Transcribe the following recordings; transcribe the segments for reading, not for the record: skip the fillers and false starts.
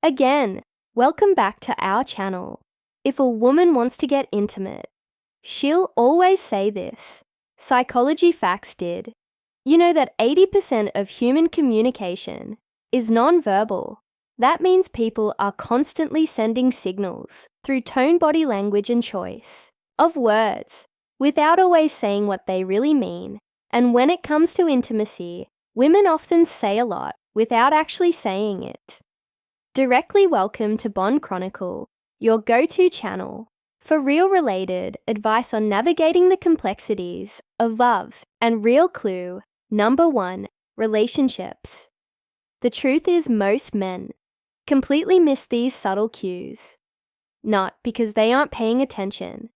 Again, welcome back to our channel. If a woman wants to get intimate, she'll always say this. Psychology Facts did. You know that 80% of human communication is non-verbal. That means people are constantly sending signals through tone, body language, and choice of words without always saying what they really mean. And when it comes to intimacy, women often say a lot without actually saying it. Directly welcome to Bond Chronicle, your go-to channel for real related advice on navigating the complexities of love and real clue. Number 1, relationships. The truth is most men completely miss these subtle cues, not because they aren't paying attention,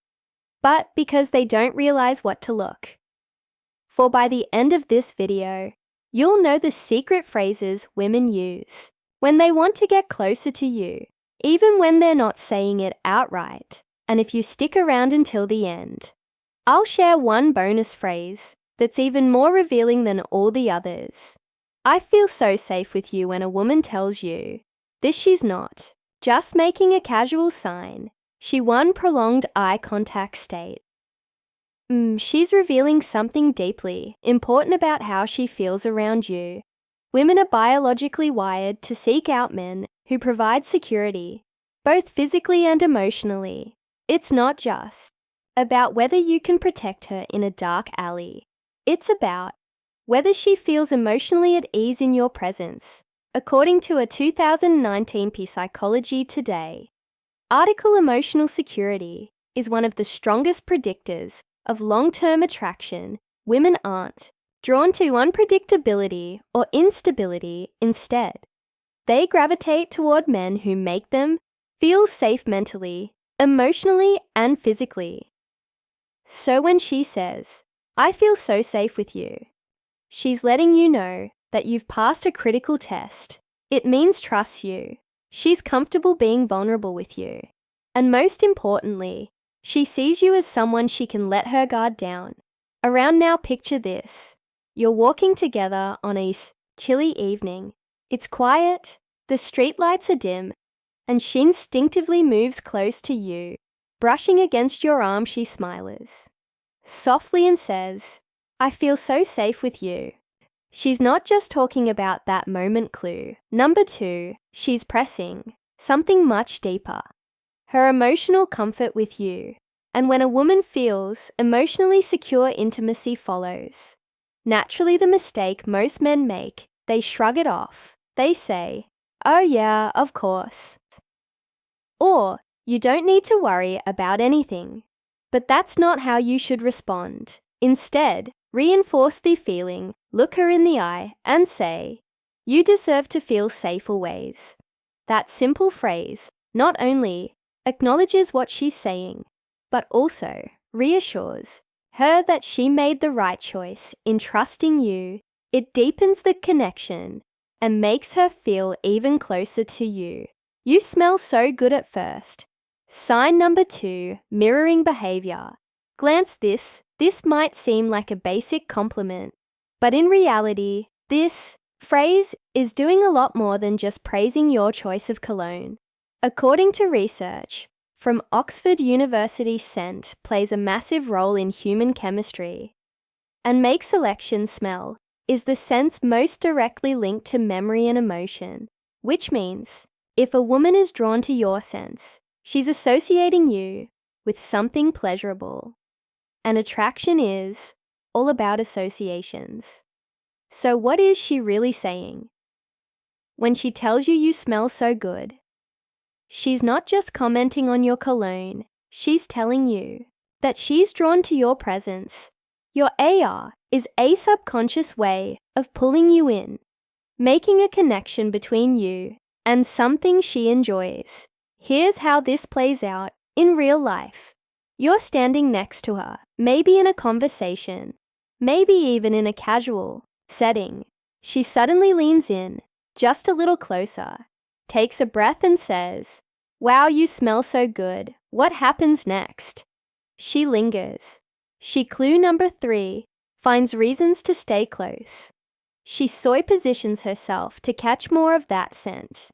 but because they don't realize what to look for. By the end of this video, you'll know the secret phrases women use when they want to get closer to you, even when they're not saying it outright. And if you stick around until the end, I'll share one bonus phrase that's even more revealing than all the others. I feel so safe with you when a woman tells you this. She's not just making a casual sign. She one prolonged eye contact state. She's revealing something deeply important about how she feels around you. Women are biologically wired to seek out men who provide security, both physically and emotionally. It's not just about whether you can protect her in a dark alley. It's about whether she feels emotionally at ease in your presence. According to a 2019 Psychology Today article, emotional security is one of the strongest predictors of long-term attraction. Women aren't drawn to unpredictability or instability. Instead, they gravitate toward men who make them feel safe mentally, emotionally, and physically. So when she says, "I feel so safe with you," she's letting you know that you've passed a critical test. It means trust you. She's comfortable being vulnerable with you. And most importantly, she sees you as someone she can let her guard down around. Now picture this. You're walking together on a chilly evening. It's quiet, the streetlights are dim, and she instinctively moves close to you. Brushing against your arm, she smiles softly and says, "I feel so safe with you." She's not just talking about that moment. Clue number 2, she's pressing something much deeper. Her emotional comfort with you. And when a woman feels emotionally secure, intimacy follows. Naturally, the mistake most men make, they shrug it off. They say, "Oh yeah, of course." Or, "You don't need to worry about anything." But that's not how you should respond. Instead, reinforce the feeling, look her in the eye, and say, "You deserve to feel safe always." That simple phrase not only acknowledges what she's saying, but also reassures her that she made the right choice in trusting you. It deepens the connection and makes her feel even closer to you. You smell so good at first. Sign number 2, mirroring behavior. Glance this. This might seem like a basic compliment, but in reality, this phrase is doing a lot more than just praising your choice of cologne. According to research from Oxford University, scent plays a massive role in human chemistry, and make selection. Smell is the sense most directly linked to memory and emotion, which means if a woman is drawn to your sense, she's associating you with something pleasurable. And attraction is all about associations. So what is she really saying when she tells you you smell so good? She's not just commenting on your cologne. She's telling you that she's drawn to your presence. Your AR is a subconscious way of pulling you in, making a connection between you and something she enjoys. Here's how this plays out in real life. You're standing next to her, maybe in a conversation, maybe even in a casual setting. She suddenly leans in, just a little closer, takes a breath and says, "Wow, you smell so good. What happens next?" She lingers. Clue number 3, finds reasons to stay close. She positions herself to catch more of that scent.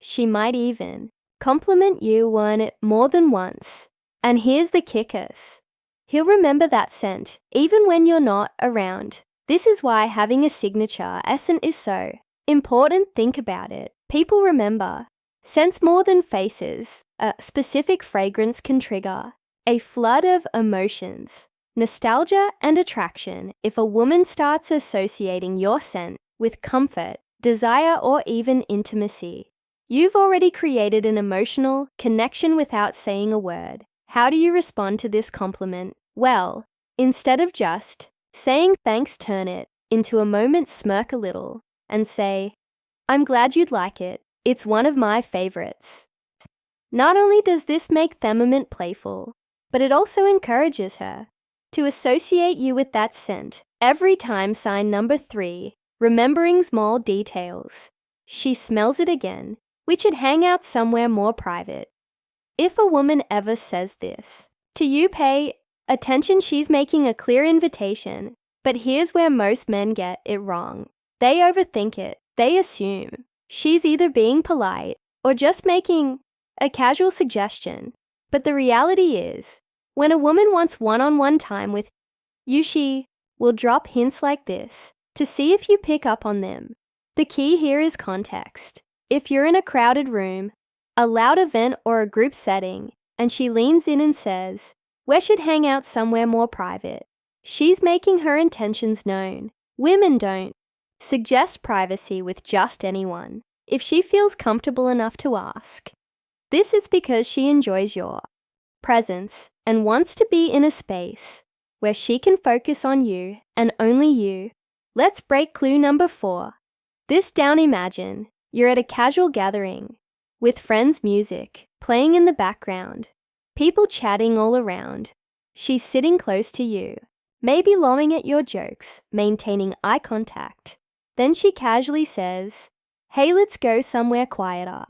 She might even compliment you on it more than once. And here's the kickers. He'll remember that scent, even when you're not around. This is why having a signature scent is so important. Think about it. People remember scents more than faces. A specific fragrance can trigger a flood of emotions, nostalgia, and attraction. If a woman starts associating your scent with comfort, desire, or even intimacy, you've already created an emotional connection without saying a word. How do you respond to this compliment? Well, instead of just saying thanks, turn it into a moment, smirk a little, and say, "I'm glad you'd like it. It's one of my favorites." Not only does this make them playful, but it also encourages her to associate you with that scent every time. Sign number 3, remembering small details. She smells it again. We should hang out somewhere more private. If a woman ever says this to you, pay attention. She's making a clear invitation. But here's where most men get it wrong. They overthink it. They assume she's either being polite or just making a casual suggestion. But the reality is, when a woman wants one-on-one time with you, she will drop hints like this to see if you pick up on them. The key here is context. If you're in a crowded room, a loud event, or a group setting, and she leans in and says, "We should hang out somewhere more private," she's making her intentions known. Women don't suggest privacy with just anyone. If she feels comfortable enough to ask, this is because she enjoys your presence and wants to be in a space where she can focus on you and only you. Let's break clue number 4. This down. Imagine you're at a casual gathering with friends, music playing in the background, people chatting all around. She's sitting close to you, maybe laughing at your jokes, maintaining eye contact. Then she casually says, "Hey, let's go somewhere quieter."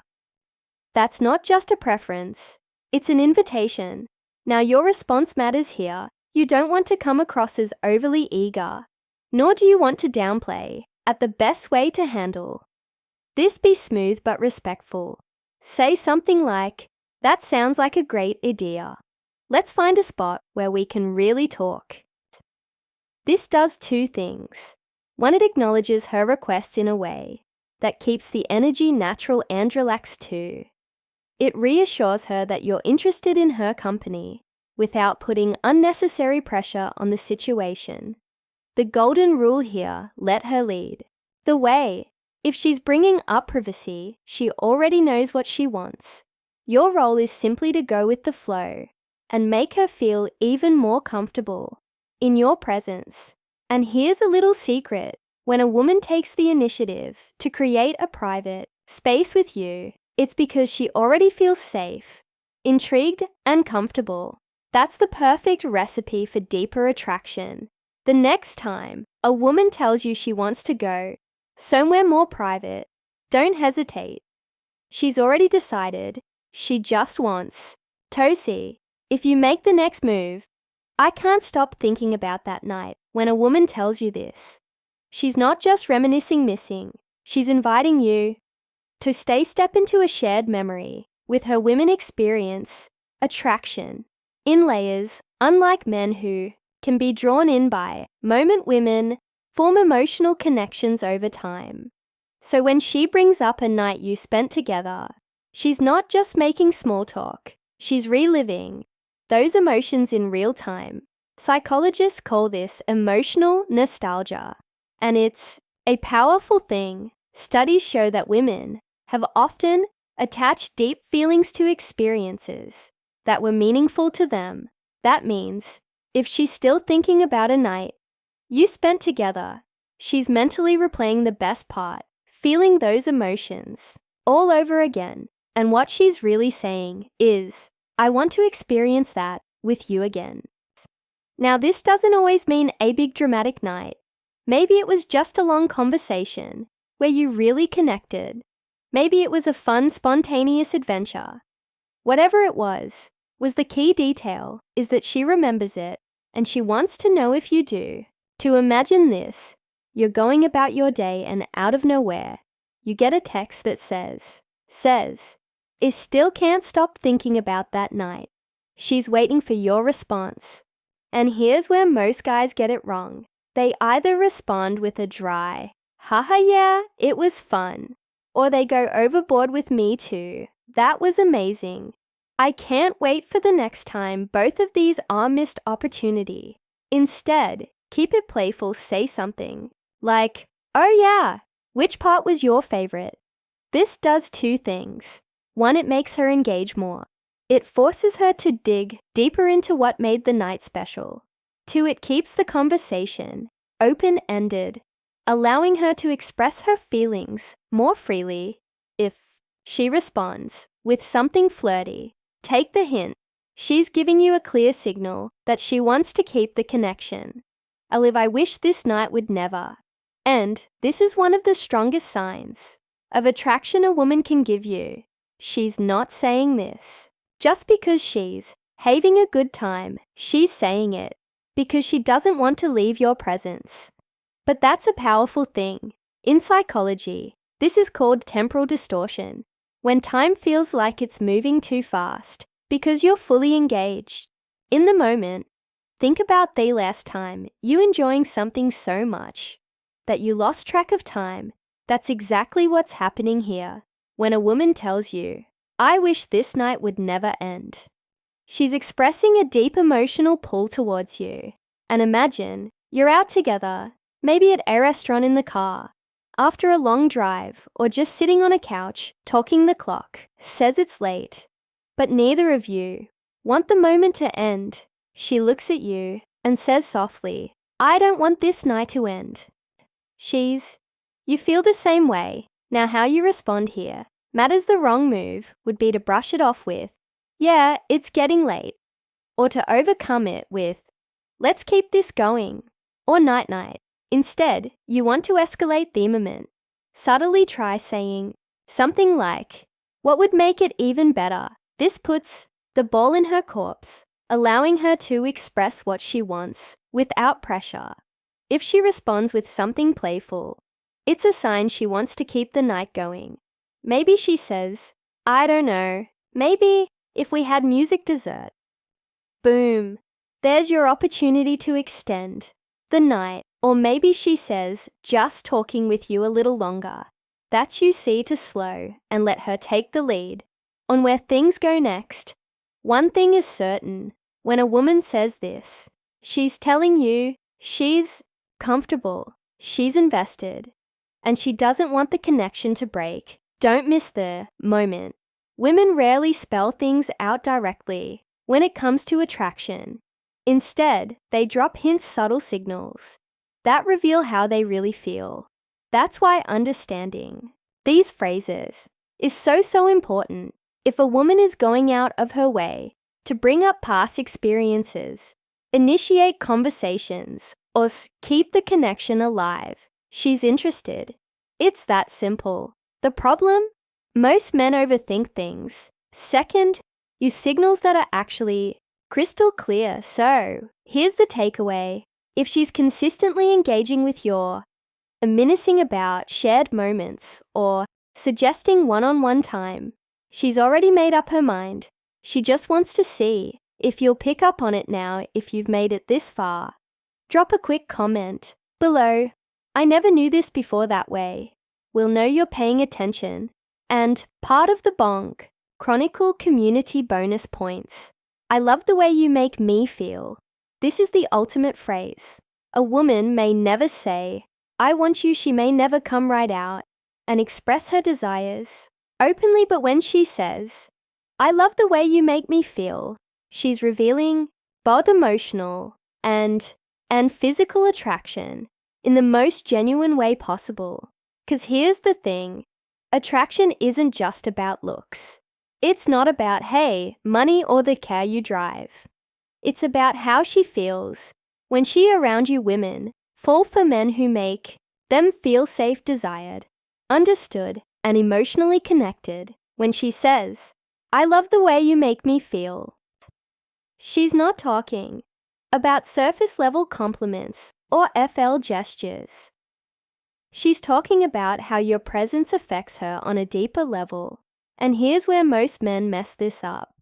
That's not just a preference, it's an invitation. Now your response matters here. You don't want to come across as overly eager, nor do you want to downplay. At the best way to handle this, be smooth but respectful. Say something like, "That sounds like a great idea. Let's find a spot where we can really talk." This does 2 things. 1, it acknowledges her request in a way that keeps the energy natural and relaxed. 2, it reassures her that you're interested in her company without putting unnecessary pressure on the situation. The golden rule here: let her lead the way. If she's bringing up privacy, she already knows what she wants. Your role is simply to go with the flow and make her feel even more comfortable in your presence. And here's a little secret. When a woman takes the initiative to create a private space with you, it's because she already feels safe, intrigued, and comfortable. That's the perfect recipe for deeper attraction. The next time a woman tells you she wants to go somewhere more private, don't hesitate. She's already decided. She just wants to see if you make the next move. I can't stop thinking about that night when a woman tells you this. She's not just reminiscing missing. She's inviting you to step into a shared memory with her. Women experience attraction in layers, unlike men who can be drawn in by moment. Women form emotional connections over time. So when she brings up a night you spent together, she's not just making small talk. She's reliving those emotions in real time. Psychologists call this emotional nostalgia, and it's a powerful thing. Studies show that women have often attached deep feelings to experiences that were meaningful to them. That means if she's still thinking about a night you spent together, she's mentally replaying the best part, feeling those emotions all over again. And what she's really saying is, "I want to experience that with you again." Now, this doesn't always mean a big dramatic night. Maybe it was just a long conversation where you really connected. Maybe it was a fun, spontaneous adventure. Whatever it was the key detail is that she remembers it, and she wants to know if you do. To imagine this: you're going about your day and out of nowhere, you get a text that says, says, is still can't stop thinking about that night. She's waiting for your response. And here's where most guys get it wrong. They either respond with a dry, haha yeah, it was fun, or they go overboard with me too. That was amazing. I can't wait for the next time. Both of these are missed opportunity. Instead, keep it playful. Say something like, oh yeah, which part was your favorite? This does two things. One, it makes her engage more. It forces her to dig deeper into what made the night special. Two, it keeps the conversation open-ended, allowing her to express her feelings more freely. If she responds with something flirty, take the hint. She's giving you a clear signal that she wants to keep the connection. I wish this night would never. And this is one of the strongest signs of attraction a woman can give you. She's not saying this just because she's having a good time. She's saying it because she doesn't want to leave your presence. But that's a powerful thing. In psychology, this is called temporal distortion, when time feels like it's moving too fast because you're fully engaged. In the moment, think about the last time you enjoying something so much that you lost track of time. That's exactly what's happening here. When a woman tells you, I wish this night would never end, she's expressing a deep emotional pull towards you. And imagine you're out together, maybe at a restaurant, in the car, after a long drive, or just sitting on a couch talking. The clock says it's late, but neither of you want the moment to end. She looks at you and says softly, I don't want this night to end. You feel the same way. Now how you respond here matters. The wrong move would be to brush it off with, yeah, it's getting late, or to overcome it with, let's keep this going, or night-night. Instead, you want to escalate the moment. Subtly try saying something like, what would make it even better? This puts the ball in her court, allowing her to express what she wants without pressure. If she responds with something playful, it's a sign she wants to keep the night going. Maybe she says, I don't know, maybe if we had music dessert. Boom, there's your opportunity to extend the night. Or maybe she says, just talking with you a little longer. That's you see to slow and let her take the lead on where things go next. One thing is certain, when a woman says this, she's telling you she's comfortable, she's invested, and she doesn't want the connection to break. Don't miss the moment. Women rarely spell things out directly when it comes to attraction. Instead, they drop hints, subtle signals that reveal how they really feel. That's why understanding these phrases is so important. If a woman is going out of her way to bring up past experiences, initiate conversations, or keep the connection alive, she's interested. It's that simple. The problem? Most men overthink things. Second, use signals that are actually crystal clear. So, here's the takeaway. If she's consistently engaging with your reminiscing about shared moments or suggesting one-on-one time, she's already made up her mind. She just wants to see if you'll pick up on it now. If you've made it this far, drop a quick comment below. I never knew this before that way. We'll know you're paying attention. And part of the bonk Chronicle community bonus points. I love the way you make me feel. This is the ultimate phrase. A woman may never say, I want you. She may never come right out and express her desires openly, but when she says, I love the way you make me feel, she's revealing both emotional and physical attraction in the most genuine way possible. Because here's the thing, attraction isn't just about looks. It's not about, hey, money or the car you drive. It's about how she feels when she around you. Women fall for men who make them feel safe, desired, understood, and emotionally connected. When she says, I love the way you make me feel, she's not talking about surface-level compliments or FL gestures. She's talking about how your presence affects her on a deeper level. And here's where most men mess this up.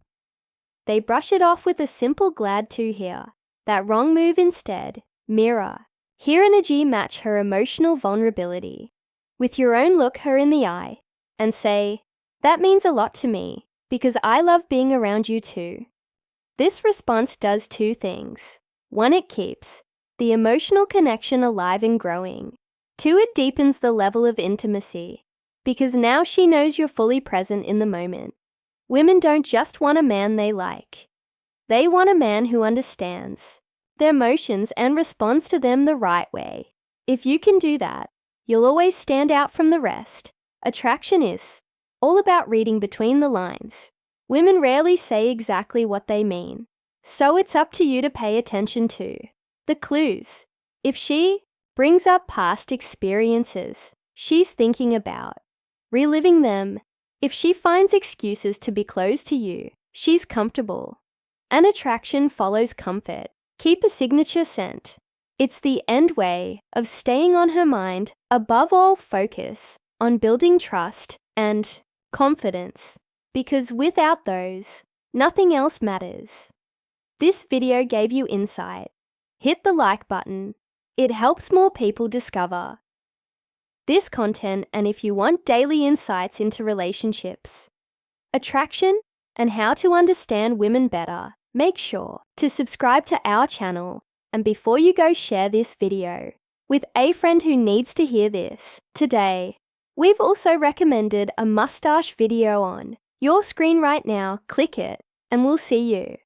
They brush it off with a simple glad to here. That wrong move instead. Mirror. Here energy match her emotional vulnerability. With your own look her in the eye and say, that means a lot to me because I love being around you too. This response does two things. One, it keeps the emotional connection alive and growing. Two, it deepens the level of intimacy because now she knows you're fully present in the moment. Women don't just want a man they like. They want a man who understands their emotions and responds to them the right way. If you can do that, you'll always stand out from the rest. Attraction is all about reading between the lines. Women rarely say exactly what they mean, so it's up to you to pay attention to the clues. If she brings up past experiences she's thinking about reliving them, if she finds excuses to be close to you, she's comfortable. An attraction follows comfort. Keep a signature scent. It's the end way of staying on her mind. Above all, focus on building trust and confidence, because without those, nothing else matters. This video gave you insight. Hit the like button. It helps more people discover this content, and if you want daily insights into relationships, attraction, and how to understand women better, make sure to subscribe to our channel. And before you go, share this video with a friend who needs to hear this. Today, we've also recommended a mustache video on your screen right now. Click it, and we'll see you